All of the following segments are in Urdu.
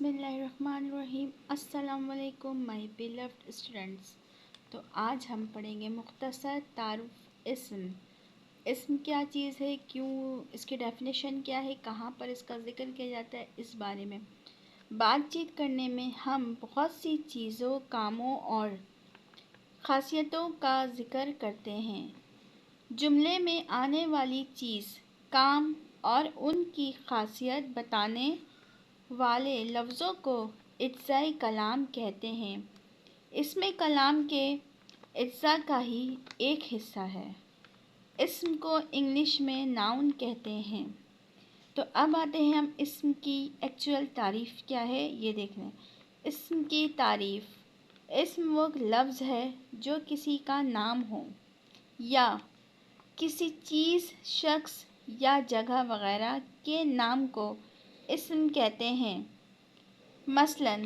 بسم اللہ الرحمن الرحیم۔ السلام علیکم مائی بیلوڈ اسٹوڈنٹس۔ تو آج ہم پڑھیں گے مختصر تعارف اسم کیا چیز ہے، کیوں اس کی ڈیفینیشن کیا ہے، کہاں پر اس کا ذکر کیا جاتا ہے، اس بارے میں بات چیت کرنے میں ہم بہت سی چیزوں، کاموں اور خاصیتوں کا ذکر کرتے ہیں۔ جملے میں آنے والی چیز، کام اور ان کی خاصیت بتانے والے لفظوں کو اجزائے کلام کہتے ہیں۔ اسم کلام کے اجزاء کا ہی ایک حصہ ہے۔ اسم کو انگلش میں ناؤن کہتے ہیں۔ تو اب آتے ہیں ہم اسم کی ایکچوئل تعریف کیا ہے یہ دیکھ لیں۔ اسم کی تعریف: اسم وہ لفظ ہے جو کسی کا نام ہو یا کسی چیز، شخص یا جگہ وغیرہ کے نام کو اسم کہتے ہیں۔ مثلاً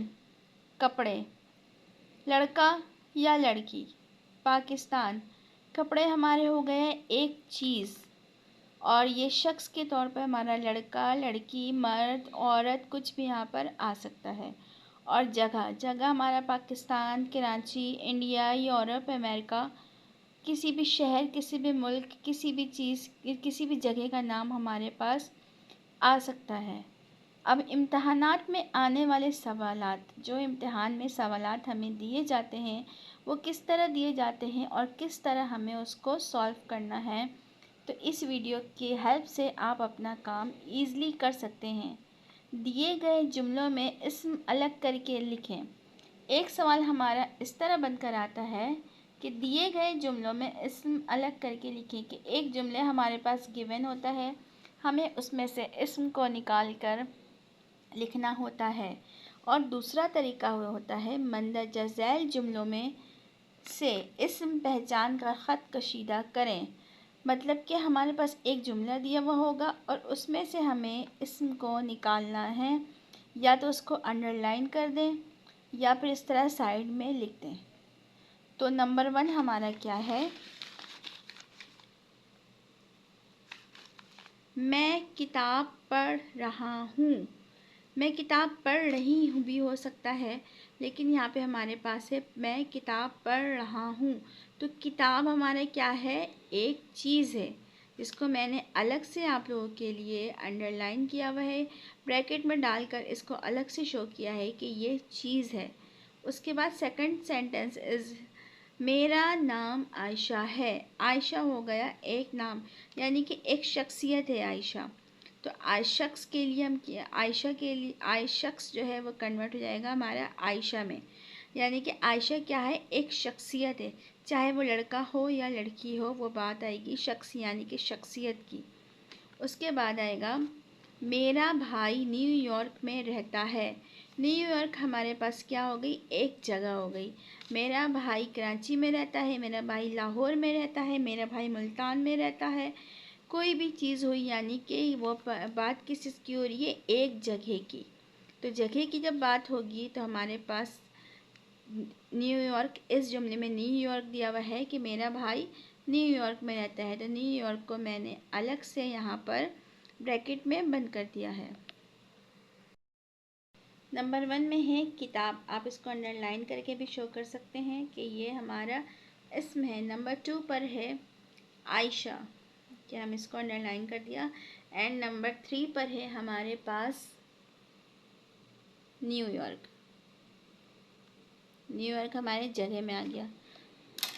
کپڑے، لڑکا یا لڑکی۔ پاکستان، کپڑے ہمارے ہو گئے ایک چیز، اور یہ شخص کے طور پر ہمارا لڑکا، لڑکی، مرد، عورت کچھ بھی یہاں پر آ سکتا ہے۔ اور جگہ ہمارا پاکستان، کراچی، انڈیا، یورپ، امریکہ، کسی بھی شہر، کسی بھی ملک، کسی بھی چیز، کسی بھی جگہ کا نام ہمارے پاس آ سکتا ہے۔ اب امتحانات میں آنے والے سوالات، جو امتحان میں سوالات ہمیں دیے جاتے ہیں وہ کس طرح دیے جاتے ہیں اور کس طرح ہمیں اس کو سالو کرنا ہے، تو اس ویڈیو کی ہیلپ سے آپ اپنا کام ایزلی کر سکتے ہیں۔ دیے گئے جملوں میں اسم الگ کر کے لکھیں۔ ایک سوال ہمارا اس طرح بن کر آتا ہے کہ دیے گئے جملوں میں اسم الگ کر کے لکھیں کہ ایک جملے ہمارے پاس گیون ہوتا ہے، ہمیں اس میں سے اسم کو نکال کر لکھنا ہوتا ہے، اور دوسرا طریقہ ہوتا ہے مندرجہ ذیل جملوں میں سے اسم پہچان کر خط کشیدہ کریں۔ مطلب کہ ہمارے پاس ایک جملہ دیا ہوا ہوگا اور اس میں سے ہمیں اسم کو نکالنا ہے، یا تو اس کو انڈر لائن کر دیں یا پھر اس طرح سائڈ میں لکھ دیں۔ تو نمبر 1 ہمارا کیا ہے؟ میں کتاب پڑھ رہا ہوں۔ میں کتاب پڑھ رہی ہوں بھی ہو سکتا ہے، لیکن یہاں پہ ہمارے پاس ہے میں کتاب پڑھ رہا ہوں۔ تو کتاب ہمارا کیا ہے؟ ایک چیز ہے، جس کو میں نے الگ سے آپ لوگوں کے لیے انڈر لائن کیا ہوا ہے، بریکٹ میں ڈال کر اس کو الگ سے شو کیا ہے کہ یہ چیز ہے۔ اس کے بعد سیکنڈ سینٹنس میرا نام عائشہ ہے۔ عائشہ ہو گیا ایک نام، یعنی کہ ایک شخصیت ہے عائشہ۔ تو شخص کے لیے ہم عائشہ کے لیے شخص جو ہے وہ کنورٹ ہو جائے گا ہمارا عائشہ میں، یعنی کہ عائشہ کیا ہے؟ ایک شخصیت ہے، چاہے وہ لڑکا ہو یا لڑکی ہو، وہ بات آئے گی شخص یعنی کہ شخصیت کی۔ اس کے بعد آئے گا میرا بھائی نیو یارک میں رہتا ہے۔ نیو یارک ہمارے پاس کیا ہو گئی؟ ایک جگہ ہو گئی۔ میرا بھائی کراچی میں رہتا ہے، میرا بھائی لاہور میں رہتا ہے، میرا بھائی ملتان میں رہتا ہے۔ کوئی بھی چیز ہوئی یعنی کہ وہ بات کس چیز کی ہو رہی ہے؟ ایک جگہ کی۔ تو جگہ کی جب بات ہوگی تو ہمارے پاس نیو یارک، اس جملے میں نیو یارک دیا ہوا ہے کہ میرا بھائی نیو یارک میں رہتا ہے، تو نیو یارک کو میں نے الگ سے یہاں پر بریکٹ میں بند کر دیا ہے۔ نمبر 1 میں ہے کتاب، آپ اس کو انڈر لائن کر کے بھی شو کر سکتے ہیں کہ یہ ہمارا اسم ہے۔ نمبر 2 پر ہے عائشہ، کہ ہم اس کو انڈر لائن کر دیا۔ اینڈ نمبر 3 پر ہے ہمارے پاس نیو یارک۔ نیو یارک ہمارے جگہ میں آ گیا۔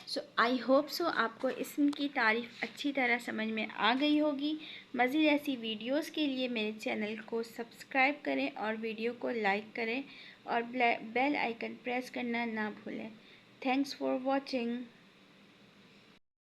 سو آئی ہوپ سو آپ کو اسم کی تعریف اچھی طرح سمجھ میں آ گئی ہوگی۔ مزید ایسی ویڈیوز کے لیے میرے چینل کو سبسکرائب کریں اور ویڈیو کو لائک کریں اور بیل آئیکن پریس کرنا نہ بھولیں۔ Thanks for watching.